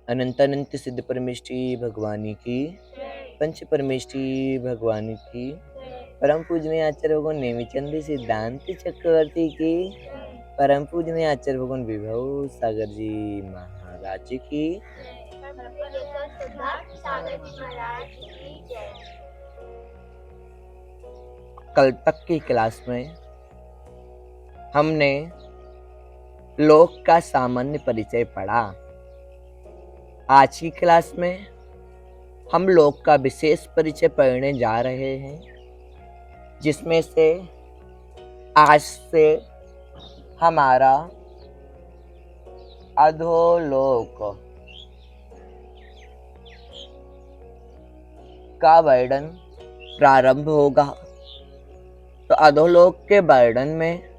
अनंत अनंत सिद्ध परमेष्टि भगवानी की, पंच परमेष्टि भगवानी की, परम पूजनीय आचार्य भगवान नेमिचंद सिद्धांत चक्रवर्ती की, परम पूजनीय आचार्य भगवान विभव सागर जी महाराज की, कल तक की क्लास में हमने लोक का सामान्य परिचय पढ़ा। आज की क्लास में हम लोक का विशेष परिचय पढ़ने जा रहे हैं, जिसमें से आज से हमारा अधोलोक का वर्णन प्रारंभ होगा। तो अधोलोक के वर्णन में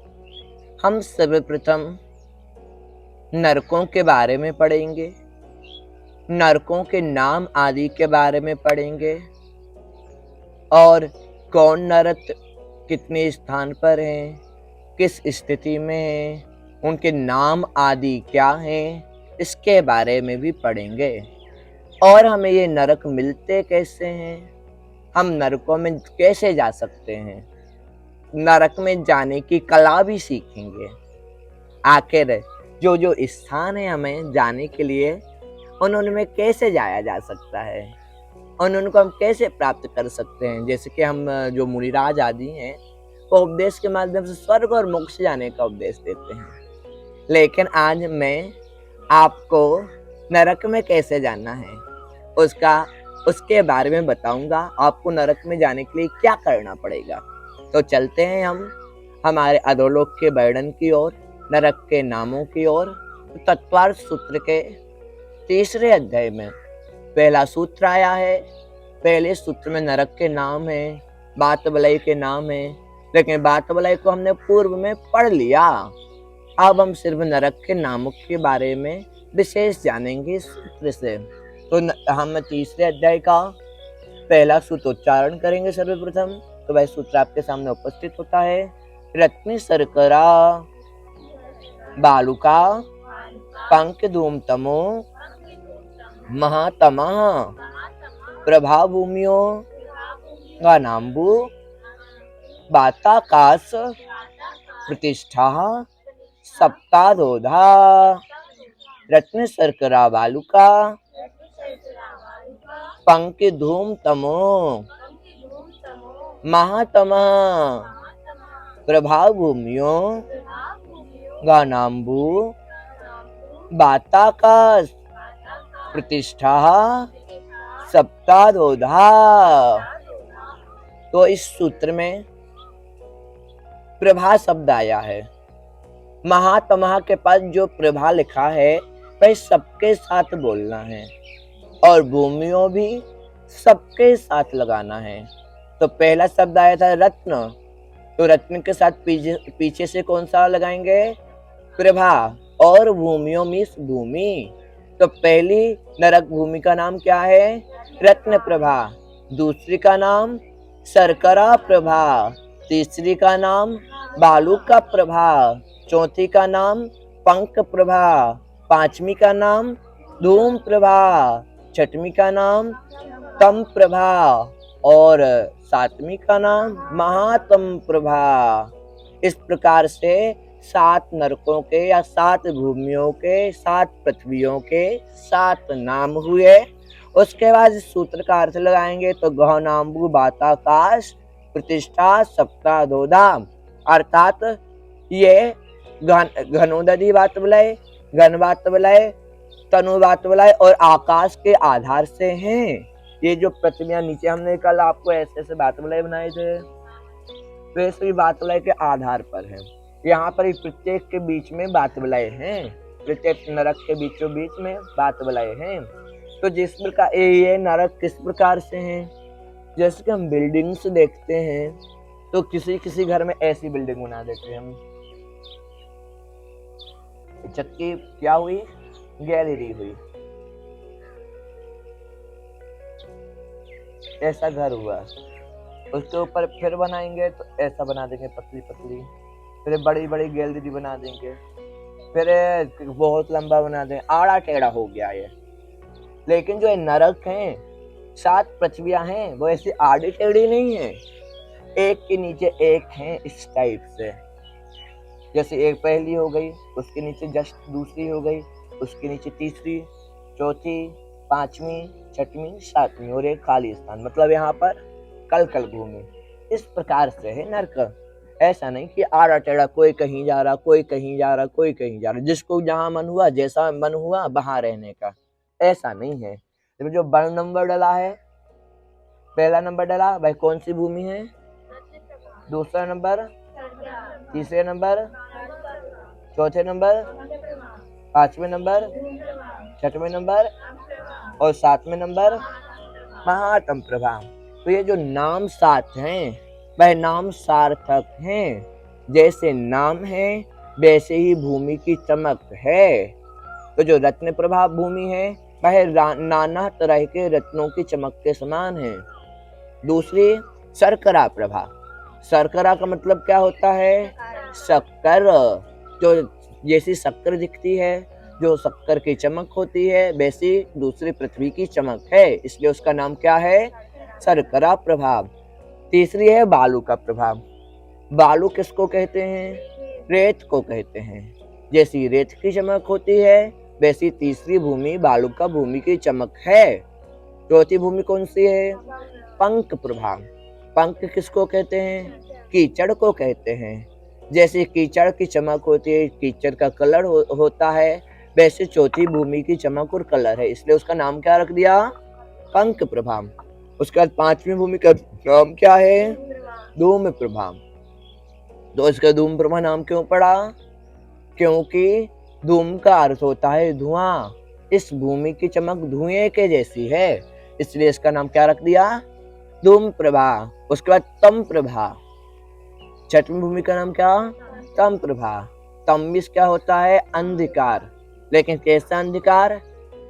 हम सर्वप्रथम नरकों के बारे में पढ़ेंगे, नरकों के नाम आदि के बारे में पढ़ेंगे और कौन नरक कितने स्थान पर हैं, किस स्थिति में हैं, उनके नाम आदि क्या हैं, इसके बारे में भी पढ़ेंगे। और हमें ये नरक मिलते कैसे हैं, हम नरकों में कैसे जा सकते हैं, नरक में जाने की कला भी सीखेंगे। आखिर जो जो स्थान है हमें जाने के लिए, उनमें कैसे जाया जा सकता है, उनको हम कैसे प्राप्त कर सकते हैं। जैसे कि हम जो मुनिराज आदि हैं, वो उपदेश के माध्यम से स्वर्ग और मोक्ष जाने का उपदेश देते हैं, लेकिन आज मैं आपको नरक में कैसे जाना है उसके बारे में बताऊंगा। आपको नरक में जाने के लिए क्या करना पड़ेगा। तो चलते हैं हम हमारे अधोलोक के वर्णन की ओर, नरक के नामों की ओर। तत्वार्थ सूत्र के तीसरे अध्याय में पहला सूत्र आया है। पहले सूत्र में नरक के नाम है, बात बलय के नाम है, लेकिन बात बलय को हमने पूर्व में पढ़ लिया। अब हम सिर्फ नरक के नामों के बारे में विशेष जानेंगे सूत्र से। तो हम तीसरे अध्याय का पहला सूत्र उच्चारण करेंगे सर्वप्रथम। तो वह सूत्र आपके सामने उपस्थित होता है। रत्न शर्करा बालुका पंक धूम तमो महातमा प्रभा भूमियो गानाम्बु बाताकाश प्रतिष्ठा सप्तादोधा रत्न शर्करा बालुका पंक धूम तमो महातमा प्रभा भूमियो गानाम्बु बाताकाश प्रतिष्ठा सप्तादोधा। तो इस सूत्र में प्रभा शब्द आया है। महात्मा के पास जो प्रभा लिखा है वह सबके साथ बोलना है और भूमियों भी सबके साथ लगाना है। तो पहला शब्द आया था रत्न, तो रत्न के साथ पीछे से कौन सा लगाएंगे, प्रभा, और भूमियों मीन्स भूमि। तो पहली नरक भूमि का नाम क्या है, रत्न प्रभा। दूसरी का नाम शर्करा प्रभा, तीसरी का नाम बालू का प्रभा, चौथी का नाम पंक प्रभा, पांचवी का नाम धूम प्रभा, छठवीं का नाम तम प्रभा और सातवीं का नाम महातम प्रभा। इस प्रकार से 7 नरकों के या 7 भूमियों के, 7 पृथ्वियों के 7 नाम हुए। उसके बाद इस सूत्र का अर्थ लगाएंगे तो गहनाम्बु बाताकाश प्रतिष्ठा सप्तादोधा, अर्थात ये घनोदधि बात बुलाए, घन बात बुलाए, तनु बात बुलाए और आकाश के आधार से हैं। ये जो प्रतिमाएं नीचे हमने कल आपको ऐसे ऐसे बात बुलाए बनाए थे, वैसे भी बात बुलाए के आधार पर है। यहाँ पर प्रत्येक के बीच में बात बुलाए हैं, प्रत्येक नरक के बीचों बीच में बात बुलाए हैं। तो जिस प्रकार ये नरक किस प्रकार से हैं, जैसे कि हम बिल्डिंग्स देखते हैं तो किसी किसी घर में ऐसी बिल्डिंग बना देते हैं हम, चक्की क्या हुई, गैलरी हुई, ऐसा घर हुआ। उसके ऊपर फिर बनाएंगे तो ऐसा बना देंगे पतली पतली, फिर बड़ी बड़ी गैलरी बना देंगे, फिर बहुत लंबा बना देंगे, आड़ा टेढ़ा हो गया ये। लेकिन जो ये नरक हैं, 7 पृथ्वियां हैं, वो ऐसी आड़ी टेढ़ी नहीं है, एक के नीचे एक हैं इस टाइप से। जैसे एक पहली हो गई, उसके नीचे जस्ट दूसरी हो गई, उसके नीचे तीसरी, चौथी, पांचवी, छठवीं, सातवीं और एक खाली स्थान, मतलब यहाँ पर कल भूमि। इस प्रकार से है नरक। ऐसा नहीं कि आड़ा टेढ़ा, कोई कहीं जा रहा, कोई कहीं जा रहा, कोई कहीं जा रहा, जिसको जहां मन हुआ, जैसा मन हुआ वहां रहने का, ऐसा नहीं है। जो बड़ा नंबर डला है, पहला नंबर डला, भाई कौन सी भूमि है? दूसरा नंबर, तीसरे नंबर, चौथे नंबर, पांचवें नंबर, छठवें नंबर और सातवें नंबर महातम प्रभाव। तो ये जो नाम 7 हैं, वह नाम सार्थक हैं। जैसे नाम है वैसे ही भूमि की चमक है। तो जो रत्न प्रभा भूमि है, वह नाना तरह के रत्नों की चमक के समान है। दूसरी शर्करा प्रभा। शर्करा का मतलब क्या होता है? शक्कर। जो जैसी शक्कर दिखती है, जो शक्कर की चमक होती है, वैसी दूसरी पृथ्वी की चमक है, इसलिए उसका नाम क्या है? शर्करा प्रभाव। तीसरी है बालू का प्रभाव। बालू किसको कहते हैं? रेत को कहते हैं। जैसी रेत की चमक होती है, वैसी तीसरी भूमि बालू का भूमि की चमक है। चौथी भूमि कौन सी है? पंख प्रभाव। पंख किसको कहते हैं? कीचड़ को कहते हैं। जैसे कीचड़ की चमक होती है, कीचड़ का कलर होता है, वैसे चौथी भूमि की चमक और कलर है, इसलिए उसका नाम क्या रख दिया? पंख प्रभाव। उसके बाद पांचवी भूमि का नाम क्या है? धूम प्रभाव। तो इसका धूम प्रभा नाम क्यों पड़ा? क्योंकि धूम का अर्थ होता है धुआं। इस भूमि की चमक धुएं के जैसी है, इसलिए इसका नाम क्या रख दिया? धूम प्रभा। उसके बाद तम प्रभा। छठवीं भूमि का नाम क्या? तम प्रभा। तमिस क्या होता है? अंधकार। लेकिन कैसा अंधकार?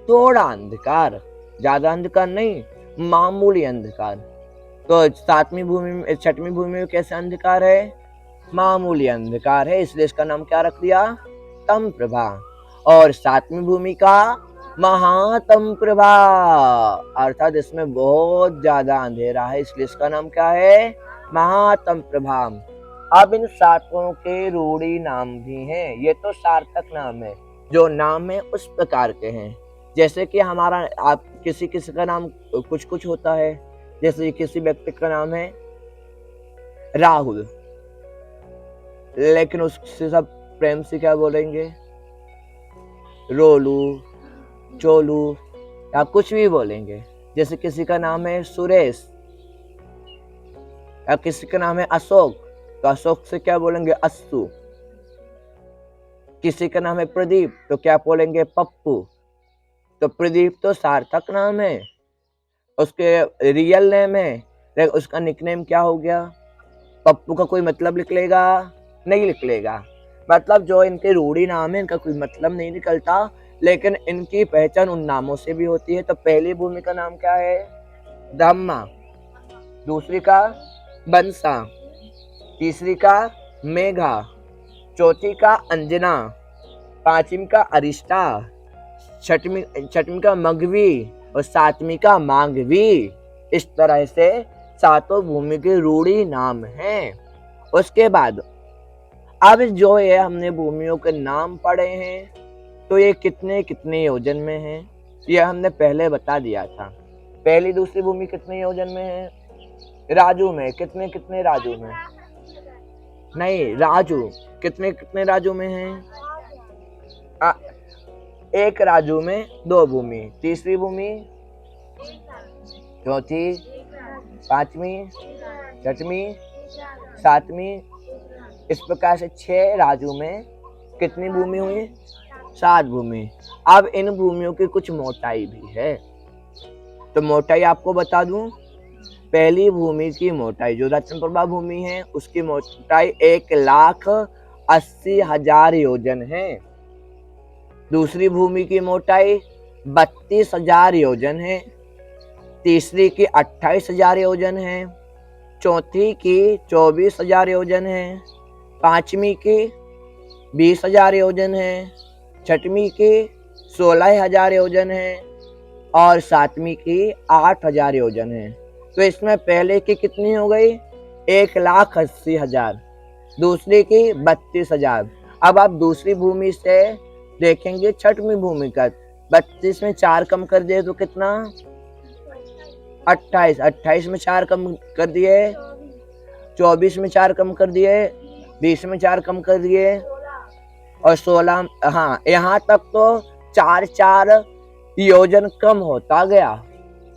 थोड़ा अंधकार, ज्यादा अंधकार नहीं, मामूली अंधकार। तो छठवीं भूमि में कैसा अंधकार है? मामूली अंधकार है, इसलिए इसका नाम क्या रख दिया? तम प्रभा। और सातवीं भूमि का महातम प्रभा, अर्थात इसमें बहुत ज्यादा अंधेरा है, इसलिए इसका नाम क्या है? महातम प्रभा। अब इन सातों के रूढ़ी नाम भी हैं। ये तो सार्थक नाम है, जो नाम है उस प्रकार के हैं। जैसे कि हमारा आप किसी का नाम कुछ कुछ होता है। जैसे किसी व्यक्ति का नाम है राहुल, लेकिन उससे सब प्रेम से क्या बोलेंगे? रोलू, चोलू या कुछ भी बोलेंगे। जैसे किसी का नाम है सुरेश या किसी का नाम है अशोक, तो अशोक से क्या बोलेंगे? अस्सू। किसी का नाम है प्रदीप, तो क्या बोलेंगे? पप्पू। तो प्रदीप तो सार्थक नाम है, उसके रियल नेम है, लेकिन उसका निकनेम क्या हो गया? पप्पू का कोई मतलब निकलेगा? नहीं निकलेगा। मतलब जो इनके रूढ़ी नाम है, इनका कोई मतलब नहीं निकलता, लेकिन इनकी पहचान उन नामों से भी होती है। तो पहली भूमि का नाम क्या है? धम्मा। दूसरी का बंसा। तीसरी का मेघा। चौथी का अंजना। पांचवी का अरिष्टा। छठवीं का मघवी और सातवीं का मांगवी। इस तरह से सातों भूमि के रूढ़ी नाम हैं। उसके बाद अब जो ये हमने भूमियों के नाम पढ़े हैं, तो ये कितने कितने योजन में हैं, ये हमने पहले बता दिया था। पहली दूसरी भूमि कितने योजन में है? राजू में। कितने कितने राजू में? नहीं, राजू। कितने कितने राजू में है? एक राजू में 2 भूमि। तीसरी भूमि, चौथी, पांचवी, छठवीं, सातवीं, इस प्रकार से 6 राजू में कितनी भूमि हुई? 7 भूमि। अब इन भूमियों की कुछ मोटाई भी है, तो मोटाई आपको बता दूं। पहली भूमि की मोटाई जो रत्न प्रभा भूमि है, उसकी मोटाई 1,80,000 योजन है। दूसरी भूमि की मोटाई 32,000 योजन है। तीसरी की 28,000 योजन है। चौथी की 24,000 योजन है। पांचवी की 20,000 योजन है। छठवीं की 16,000 योजन है। और सातवीं की 8,000 योजन है। तो इसमें पहले की कितनी हो गई? 1,80,000। दूसरी की 32,000। अब आप दूसरी भूमि से देखेंगे छठवीं भूमिगत। 32 में 4 कम कर दिए तो कितना? 28। 28 में 4 कम कर दिए, 24 में 4 कम कर दिए, 20 में 4 कम कर दिए और 16। हाँ, यहाँ तक तो 4-4 योजन कम होता गया।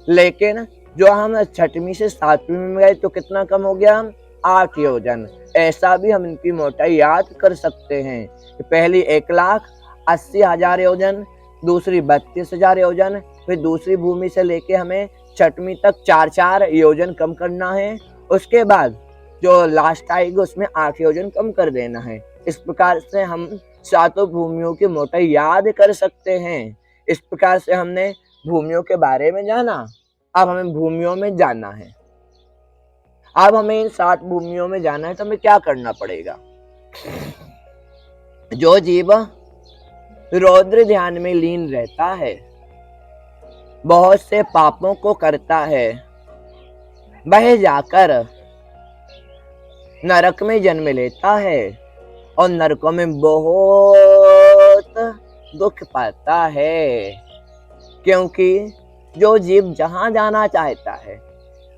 लेकिन जो हम छठवीं से सातवीं में गए तो कितना कम हो गया? 8 योजन। ऐसा भी हम इनकी मोटाई याद कर सकते हैं। पहली 1,80,000 योजन, दूसरी 32,000 योजन, फिर दूसरी भूमि से लेके हमें छठवीं तक 4-4 योजन कम करना है। उसके बाद जो लास्ट आएगी उसमें 8 योजन कम कर देना है। इस प्रकार से हम सातों भूमियों की मोटाई याद कर सकते हैं। इस प्रकार से हमने भूमियों के बारे में जाना। अब हमें भूमियों में जाना है। अब हमें इन 7 भूमियों में जाना है तो हमें क्या करना पड़ेगा? जो जीव रौद्र ध्यान में लीन रहता है, बहुत से पापों को करता है, वह जाकर नरक में जन्म लेता है और नरकों में बहुत दुख पाता है। क्योंकि जो जीव जहां जाना चाहता है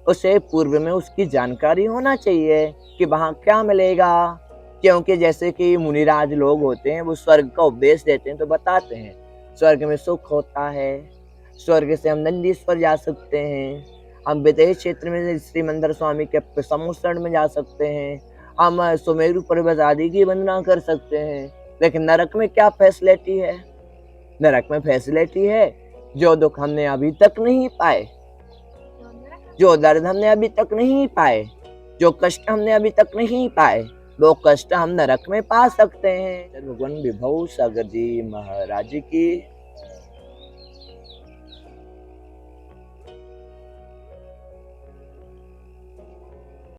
उसे पूर्व में उसकी जानकारी होना चाहिए कि वहां क्या मिलेगा। क्योंकि जैसे कि मुनिराज लोग होते हैं, वो स्वर्ग का उपदेश देते हैं तो बताते हैं स्वर्ग में सुख होता है, स्वर्ग से हम नंदीश्वर जा सकते हैं, हम विदेश क्षेत्र में श्री मंदिर स्वामी के समुद्र में जा सकते हैं, हम सुमेरु पर्वत आदि की वंदना कर सकते हैं। लेकिन नरक में क्या फैसिलिटी है? नरक में फैसिलिटी है जो दुख हमने अभी तक नहीं पाए, जो दर्द हमने अभी तक नहीं पाए, जो कष्ट हमने अभी तक नहीं पाए, वो कष्ट हम नरक में पा सकते हैं। भगवान विभव सागर जी महाराज की